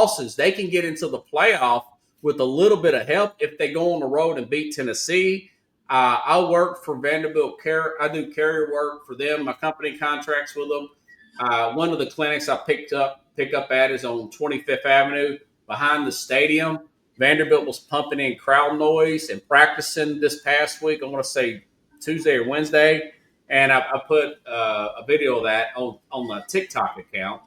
losses, they can get into the playoff with a little bit of help if they go on the road and beat Tennessee. I work for Vanderbilt Care. I do carrier work for them. My company contracts with them. One of the clinics I pick up at is on 25th Avenue behind the stadium. Vanderbilt was pumping in crowd noise and practicing this past week. I want to say Tuesday or Wednesday, and I put a video of that on my TikTok account.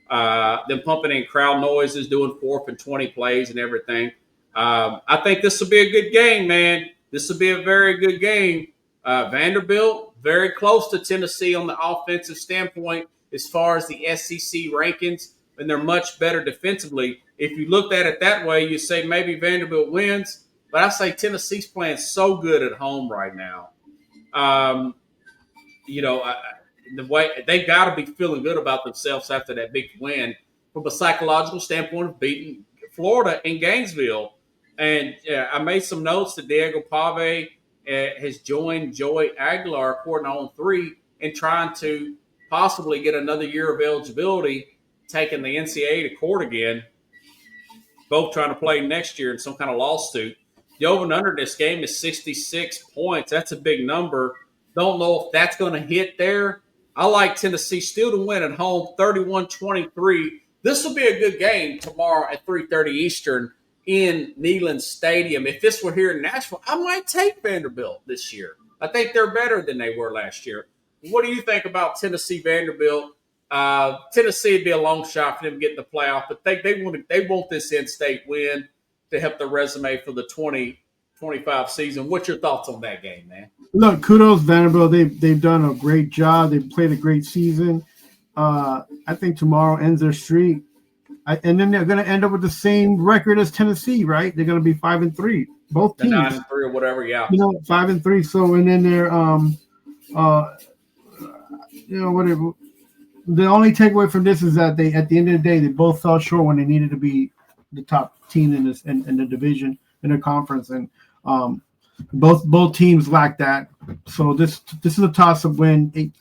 Them pumping in crowd noises, doing 4th and 20 plays and everything. I think this will be a good game, man. This will be a very good game. Vanderbilt, very close to Tennessee on the offensive standpoint as far as the SEC rankings, and they're much better defensively. If you looked at it that way, you say maybe Vanderbilt wins, but I say Tennessee's playing so good at home right now. The way they got to be feeling good about themselves after that big win from a psychological standpoint of beating Florida in Gainesville. And I made some notes that Diego Pave has joined Joey Aguilar, according on 3, and trying to possibly get another year of eligibility, taking the NCAA to court again, both trying to play next year in some kind of lawsuit. The over and under this game is 66 points. That's a big number. Don't know if that's going to hit there. I like Tennessee still to win at home, 31-23. This will be a good game tomorrow at 3:30 Eastern in Neyland Stadium. If this were here in Nashville, I might take Vanderbilt this year. I think they're better than they were last year. What do you think about Tennessee Vanderbilt? Tennessee would be a long shot for them to get in the playoff, but they want this in-state win to help their resume for the 2025 season. What's your thoughts on that game, man? Look, kudos Vanderbilt. They've done a great job. They've played a great season. I think tomorrow ends their streak. And then they're going to end up with the same record as Tennessee, right? They're going to be 5-3, both teams. 9-3 or whatever, yeah. 5-3. So, and then they're, whatever. The only takeaway from this is that they, at the end of the day, they both fell short when they needed to be the top team in the division, in the conference, and both teams lack that. So this is a toss-up win.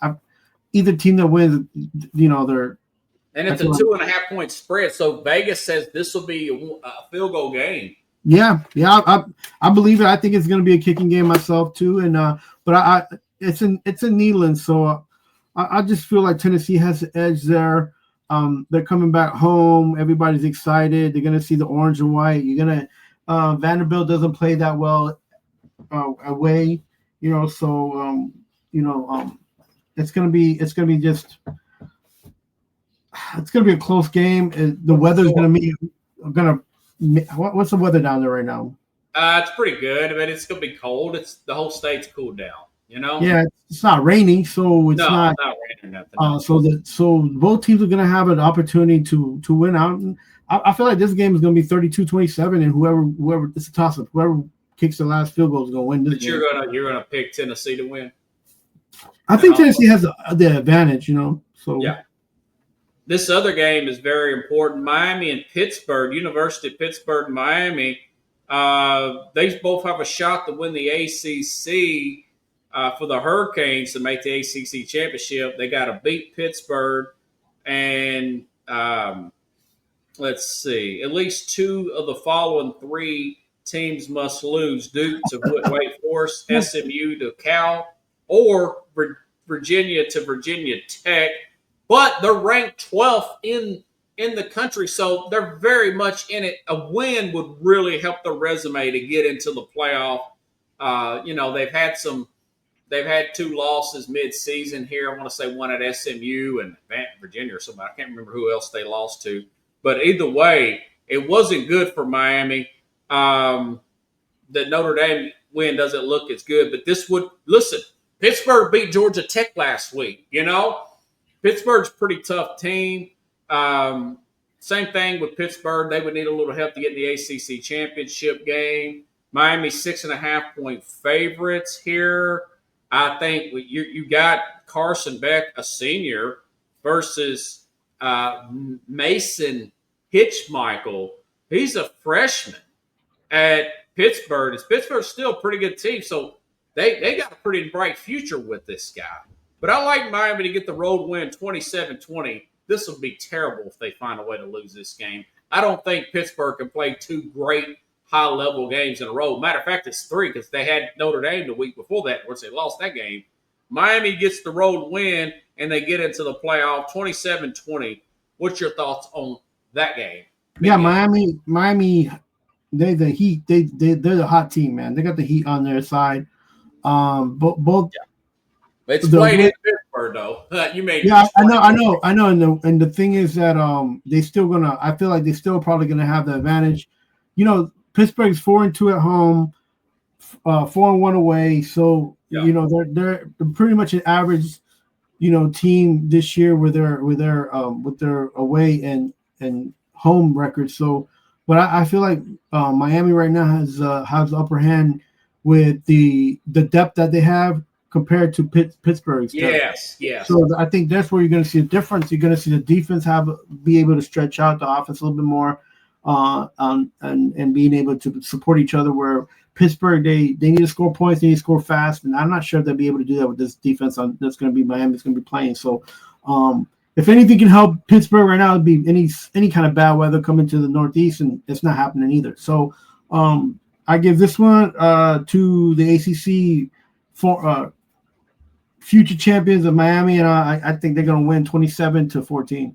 Either team that wins, they're. And it's a 2.5 point spread. So Vegas says this will be a field goal game. Yeah. I believe it. I think it's going to be a kicking game myself too. And but it's in Neyland, so I just feel like Tennessee has the edge there. They're coming back home. Everybody's excited. They're going to see the orange and white. Vanderbilt doesn't play that well away, So it's going to be a close game. The weather's going to be what's the weather down there right now? It's pretty good. I mean, it's going to be cold. The whole state's cooled down. Yeah, it's not raining, so it's not raining. Nothing. So both teams are going to have an opportunity to win out. And I feel like this game is going to be 32-27, and whoever it's a toss-up. Whoever kicks the last field goal is going to win this game. But you're gonna pick Tennessee to win. I think Tennessee has the advantage, So yeah. This other game is very important. Miami and Pittsburgh, University of Pittsburgh and Miami. They both have a shot to win the ACC. For the Hurricanes to make the ACC championship, they got to beat Pittsburgh, and let's see, at least 2 of the following 3 teams must lose: Duke to Wake Forest, SMU to Cal, or Virginia to Virginia Tech. But they're ranked 12th in the country, so they're very much in it. A win would really help their resume to get into the playoff. They've had 2 losses mid-season here. I want to say one at SMU and Virginia or somebody. I can't remember who else they lost to. But either way, it wasn't good for Miami. The Notre Dame win doesn't look as good. But Pittsburgh beat Georgia Tech last week, Pittsburgh's a pretty tough team. Same thing with Pittsburgh. They would need a little help to get in the ACC championship game. Miami 6.5 point favorites here. I think you got Carson Beck, a senior, versus Mason Hitchmichael. He's a freshman at Pittsburgh. Pittsburgh's still a pretty good team, so they got a pretty bright future with this guy. But I like Miami to get the road win 27-20. This will be terrible if they find a way to lose this game. I don't think Pittsburgh can play two great high-level games in a row. Matter of fact, it's three because they had Notre Dame the week before that, where they lost that game. Miami gets the road win, and they get into the playoff 27-20. What's your thoughts on that game? Yeah, Miami, they're the Heat. They're the hot team, man. They got the Heat on their side. Both. Yeah. It's played in Pittsburgh, though. You made. Yeah, I know. And the thing is that they still gonna. I feel like they still probably gonna have the advantage. Pittsburgh's 4-2 at home, 4-1 away. So they're pretty much an average, team this year with their away and home records. So, but I feel like Miami right now has the upper hand with the depth that they have compared to Pittsburgh's depth. Yes. So I think that's where you're going to see a difference. You're going to see the defense be able to stretch out the offense a little bit more, and being able to support each other. Where Pittsburgh, they need to score points, they need to score fast, and I'm not sure if they'll be able to do that with this defense that's going to be Miami's going to be playing. So, if anything can help Pittsburgh right now, it'd be any kind of bad weather coming to the Northeast, and it's not happening either. So, I give this one to the ACC for future champions of Miami, and I think they're going to win 27-14.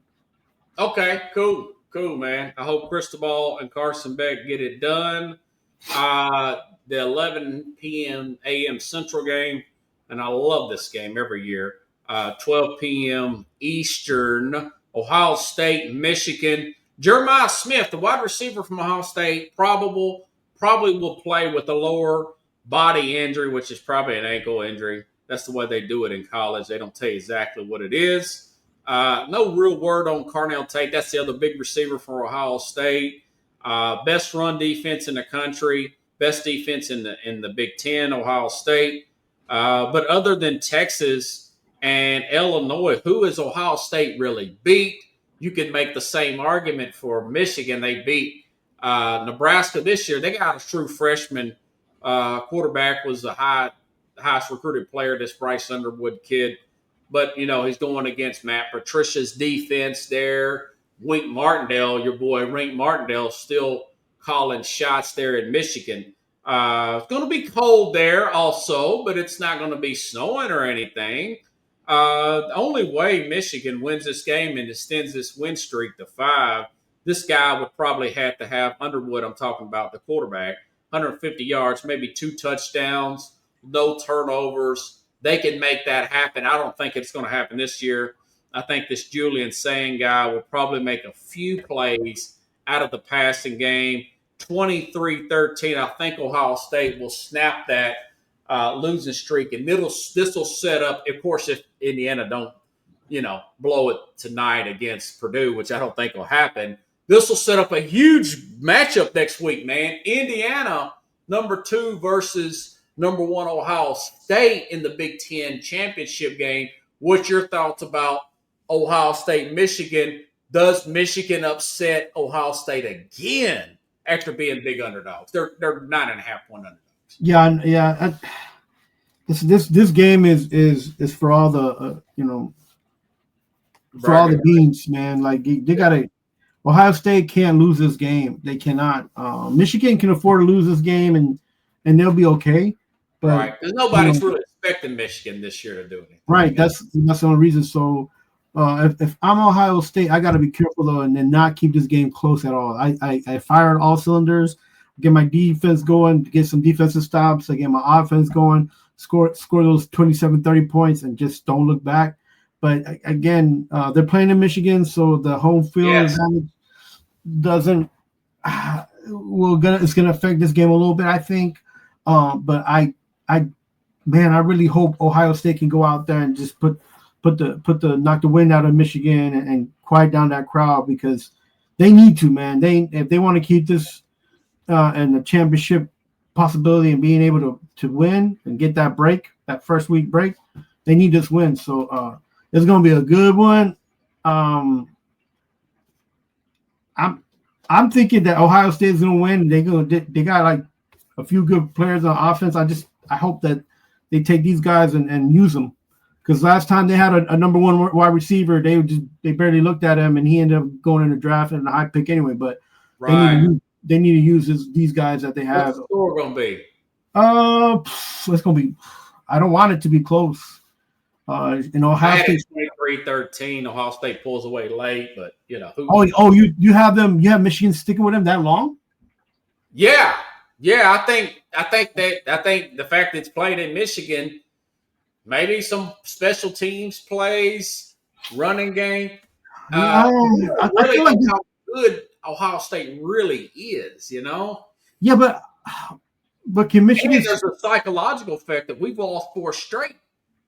Okay, cool, man. I hope Cristobal and Carson Beck get it done. The 11 p.m. a.m. Central game, and I love this game every year. 12 p.m. Eastern, Ohio State, Michigan. Jeremiah Smith, the wide receiver from Ohio State, probably will play with a lower body injury, which is probably an ankle injury. That's the way they do it in college. They don't tell you exactly what it is. No real word on Carnell Tate. That's the other big receiver for Ohio State. Best run defense in the country. Best defense in the Big Ten, Ohio State. But other than Texas and Illinois, who is Ohio State really beat? You could make the same argument for Michigan. They beat Nebraska this year. They got a true freshman quarterback, was the highest recruited player, this Bryce Underwood kid. But, he's going against Matt Patricia's defense there. Wink Martindale, your boy Wink Martindale, still calling shots there in Michigan. It's going to be cold there also, but it's not going to be snowing or anything. The only way Michigan wins this game and extends this win streak to 5, this guy would probably have to have Underwood, I'm talking about the quarterback, 150 yards, maybe 2 touchdowns, no turnovers. They can make that happen. I don't think it's going to happen this year. I think this Julian Sain guy will probably make a few plays out of the passing game. 23-13, I think Ohio State will snap that losing streak. And this will set up, of course, if Indiana don't, blow it tonight against Purdue, which I don't think will happen. This will set up a huge matchup next week, man. Indiana, number 2 versus number 1 Ohio State in the Big Ten championship game. What's your thoughts about Ohio State, Michigan? Does Michigan upset Ohio State again after being big underdogs? They're 9.5-point underdogs. Yeah. This game is for all the for all the beans, man. Like they gotta. Ohio State can't lose this game. They cannot. Michigan can afford to lose this game, and they'll be okay. But, right. Because nobody's really expecting Michigan this year to do anything. Right. That's the only reason. So if I'm Ohio State, I got to be careful though, and then not keep this game close at all. I fired all cylinders, get my defense going, get some defensive stops, I get my offense going, score those 27-30 points, and just don't look back. But again, they're playing in Michigan, so the home field advantage doesn't. It's gonna affect this game a little bit, I think. But I really hope Ohio State can go out there and just knock the wind out of Michigan and quiet down that crowd, because they need to, man. If they want to keep this and the championship possibility and being able to win and get that first week break, they need this win. So it's going to be a good one. I'm thinking that Ohio State is going to win. They got like a few good players on offense. I hope that they take these guys and use them, Because last time they had a number one wide receiver, they barely looked at him, and he ended up going in the draft and a high pick anyway. But they need to use these guys that they have. What's the score going to be? It's going to be. I don't want it to be close. Ohio State 23-13. Ohio State pulls away late, but you have them. You have Michigan sticking with them that long? Yeah. I think the fact that it's played in Michigan, maybe some special teams plays, running game. I feel like how good Ohio State really is. Yeah, but can Michigan? And there's a psychological effect that we've lost 4 straight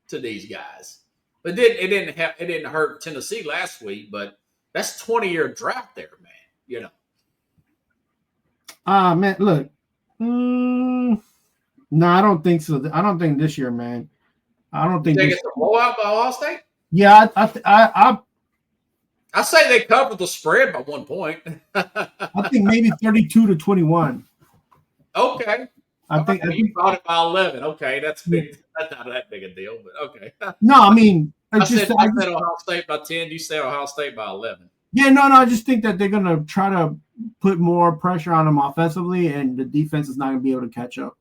to these guys. But it didn't hurt Tennessee last week, but that's 20-year drought there, man. Man, look. No, I don't think so. I don't think this year, man. I don't think it's a blowout by Ohio State. Yeah, I say they covered the spread by 1 point. I think maybe 32-21. Okay. I think you thought it by 11. Okay, that's big. That's not that big a deal, but okay. No, I mean, I said Ohio State by 10. You say Ohio State by 11. Yeah, no. I just think that they're gonna try to put more pressure on them offensively, and the defense is not gonna be able to catch up.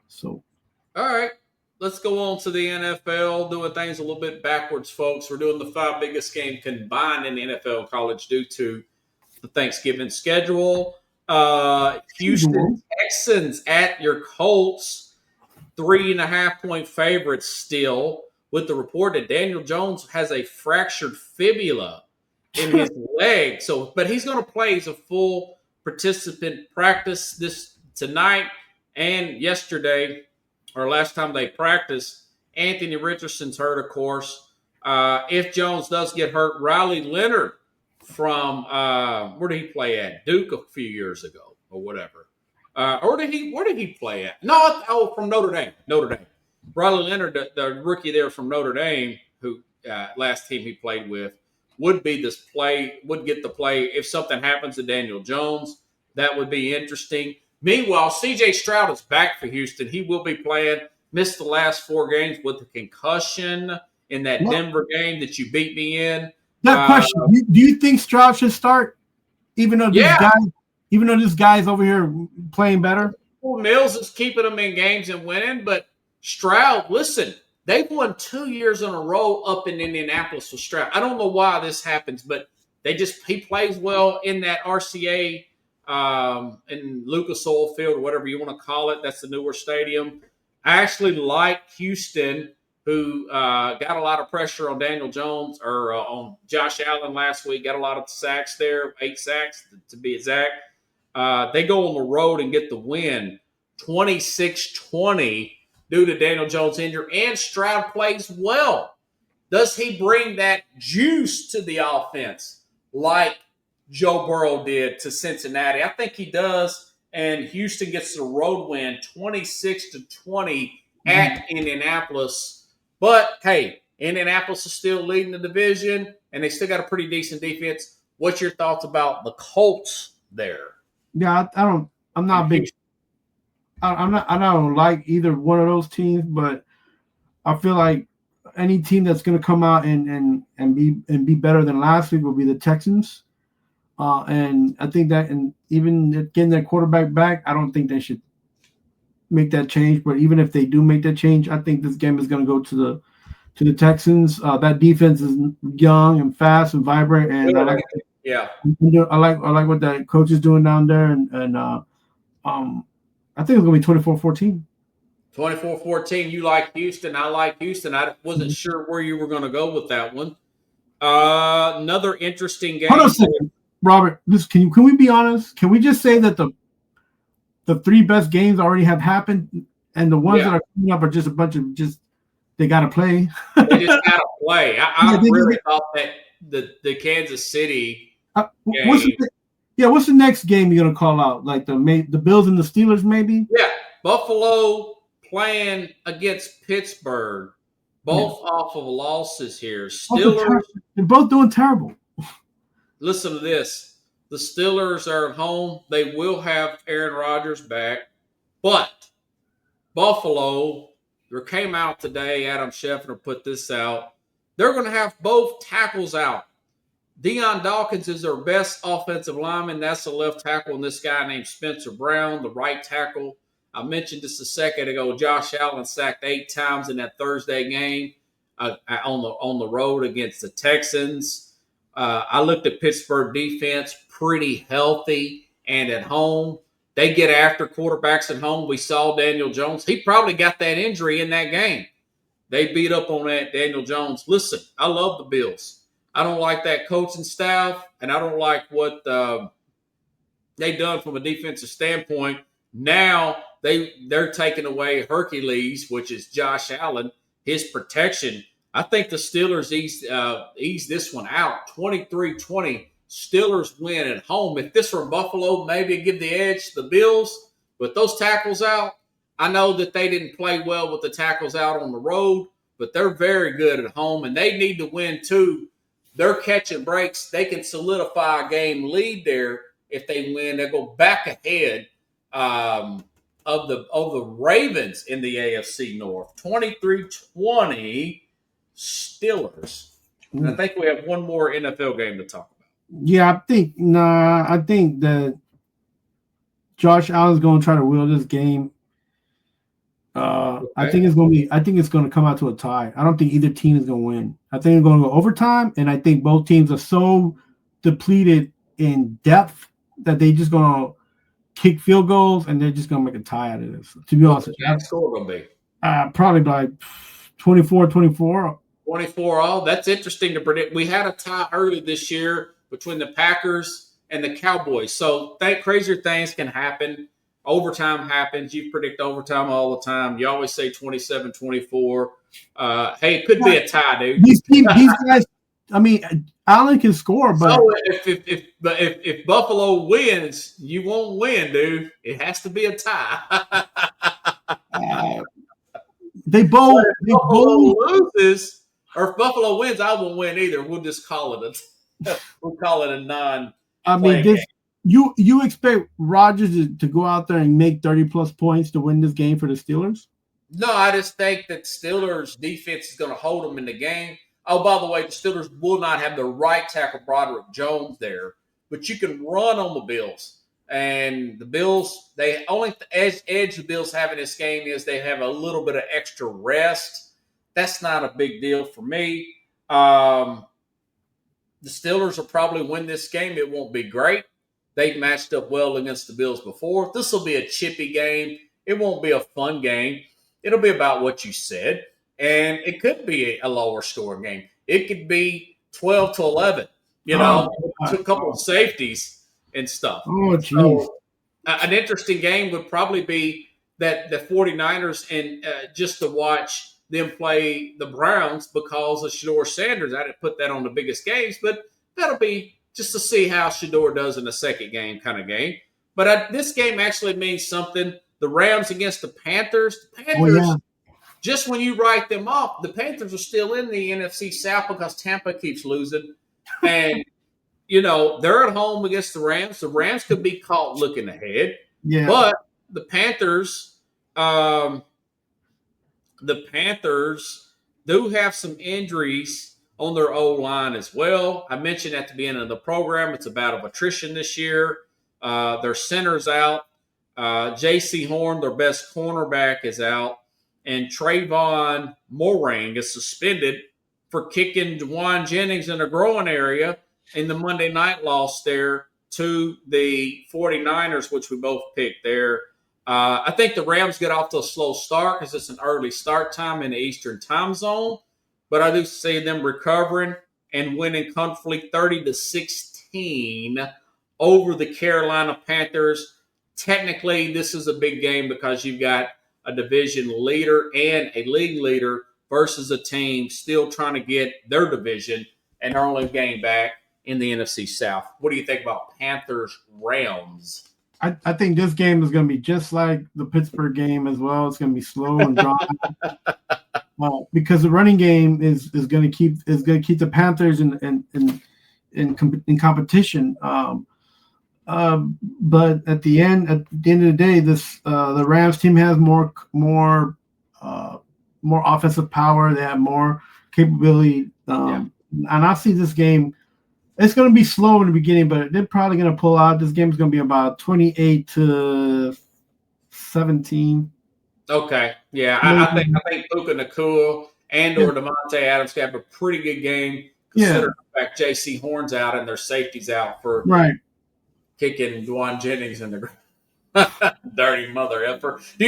So, all right, let's go on to the NFL. Doing things a little bit backwards, folks. We're doing the 5 biggest games combined in the NFL college due to the Thanksgiving schedule. Houston Texans at your Colts, 3.5-point favorites still, with the report that Daniel Jones has a fractured fibula in his leg. But he's going to play. He's a full participant. Practice tonight and yesterday, or last time they practiced. Anthony Richardson's hurt, of course. If Jones does get hurt, Riley Leonard from where did he play at? Duke a few years ago or whatever. Where did he play at? No, from Notre Dame. Notre Dame. Riley Leonard, the rookie there from Notre Dame, who last team he played with, would get the play if something happens to Daniel Jones. That would be interesting. Meanwhile, C.J. Stroud is back for Houston. He will be playing. Missed the last 4 games with a concussion in that Denver game that you beat me in. That question: do you think Stroud should start, even though this guy's over here playing better? Well, Mills is keeping them in games and winning, but Stroud, listen, they've won 2 years in a row up in Indianapolis with Stroud. I don't know why this happens, but he plays well in that RCA in Lucas Oil Field or whatever you want to call it. That's the newer stadium. I actually like Houston, who got a lot of pressure on Daniel Jones or on Josh Allen last week. Got a lot of sacks there, 8 sacks to be exact. They go on the road and get the win, 26-20, due to Daniel Jones' injury. And Stroud plays well. Does he bring that juice to the offense like Joe Burrow did to Cincinnati? I think he does. And Houston gets the road win, 26-20 at Indianapolis. But, hey, Indianapolis is still leading the division, and they still got a pretty decent defense. What's your thoughts about the Colts there? Yeah, I'm not big. I don't like either one of those teams, but I feel like any team that's going to come out and be better than last week will be the Texans. And I think that, and even getting their quarterback back, I don't think they should make that change. But even if they do make that change, I think this game is going to go to the Texans. That defense is young and fast and vibrant, and I like what that coach is doing down there. And I think it's going to be 24-14. 24-14. You like Houston. I like Houston. I wasn't sure where you were going to go with that one. Another interesting game. Hold on a second, Robert. Can we be honest? Can we just say that the 3 best games already have happened, and the ones that are coming up are just a bunch of they got to play. They just got to play. I really thought that the Kansas City game. What's the next game you're gonna call out? Like the Bills and the Steelers, maybe? Yeah, Buffalo playing against Pittsburgh, both off of losses here. Steelers, they're both doing terrible. Listen to this: the Steelers are at home. They will have Aaron Rodgers back, but Buffalo there came out today, Adam Schefter put this out. They're going to have both tackles out. Deion Dawkins is their best offensive lineman. That's the left tackle, and this guy named Spencer Brown, the right tackle. I mentioned this a second ago. Josh Allen sacked 8 times in that Thursday game on the road against the Texans. I looked at Pittsburgh defense, pretty healthy, and at home. They get after quarterbacks at home. We saw Daniel Jones. He probably got that injury in that game. They beat up on that Daniel Jones. Listen, I love the Bills. I don't like that coaching staff, and I don't like what they've done from a defensive standpoint. Now they're taking away Hercules, which is Josh Allen, his protection. I think the Steelers ease this one out. 23-20. Steelers win at home. If this were Buffalo, maybe give the edge to the Bills. With those tackles out, I know that they didn't play well with the tackles out on the road, but they're very good at home, and they need to win too. They're catching breaks. They can solidify a game lead there if they win. They go back ahead of the Ravens in the AFC North. 23-20 Steelers. And I think we have one more NFL game to talk about. Yeah, I think that Josh Allen's going to try to wheel this game. Okay. I think it's going to come out to a tie. I don't think either team is going to win. I think it's going to go overtime, and I think both teams are so depleted in depth that they're just going to kick field goals, and they're just going to make a tie out of this. To be honest, what's that score going to be? Probably like 24-24. 24 all. That's interesting to predict. We had a tie early this year between the Packers and the Cowboys. So crazier things can happen. Overtime happens. You predict overtime all the time. You always say 27-24. Hey, it could be a tie, dude. These guys, I mean, Allen can score, but so if Buffalo wins, you won't win, dude. It has to be a tie. They both loses, or if Buffalo wins, I won't win either. We'll just call it a non. I mean, you expect Rodgers to go out there and make 30-plus points to win this game for the Steelers? No, I just think that Steelers defense is going to hold them in the game. Oh, by the way, the Steelers will not have the right tackle Broderick Jones there, but you can run on the Bills. And the Bills, they only edge the Bills have in this game is they have a little bit of extra rest. That's not a big deal for me. The Steelers will probably win this game. It won't be great. They've matched up well against the Bills before. This will be a chippy game. It won't be a fun game. It'll be about what you said. And it could be a lower scoring game. It could be 12-11, a couple of safeties and stuff. Oh, geez. So, an interesting game would probably be that the 49ers and just to watch them play the Browns because of Shedeur Sanders. I didn't put that on the biggest games, but that'll be just to see how Shedeur does in the second game kind of game. But this game actually means something. The Rams against the Panthers. The Panthers, just when you write them off, the Panthers are still in the NFC South because Tampa keeps losing. And, they're at home against the Rams. The Rams could be caught looking ahead. Yeah. But the Panthers do have some injuries on their O-line as well. I mentioned at the beginning of the program, it's a battle of attrition this year. Their center's out. J.C. Horn, their best cornerback, is out. And Trayvon Morang is suspended for kicking Juwan Jennings in the groin area in the Monday night loss there to the 49ers, which we both picked there. I think the Rams get off to a slow start because it's an early start time in the Eastern time zone. But I do see them recovering and winning comfortably 30-16 over the Carolina Panthers. Technically, this is a big game because you've got a division leader and a league leader versus a team still trying to get their division and their only game back in the NFC South. What do you think about Panthers-Rams? I think this game is going to be just like the Pittsburgh game as well. It's going to be slow and drawn. Because the running game is going to keep the Panthers in competition. But at the end of the day, the Rams team has more more offensive power. They have more capability. And I see this game. It's going to be slow in the beginning, but they're probably going to pull out. This game is going to be about 28-17. Okay. Yeah, I think Puka Nacua and/or Devontae Adams have a pretty good game, considering the fact J.C. Horn's out and their safety's out for kicking Dwan Jennings in the dirty mother effer.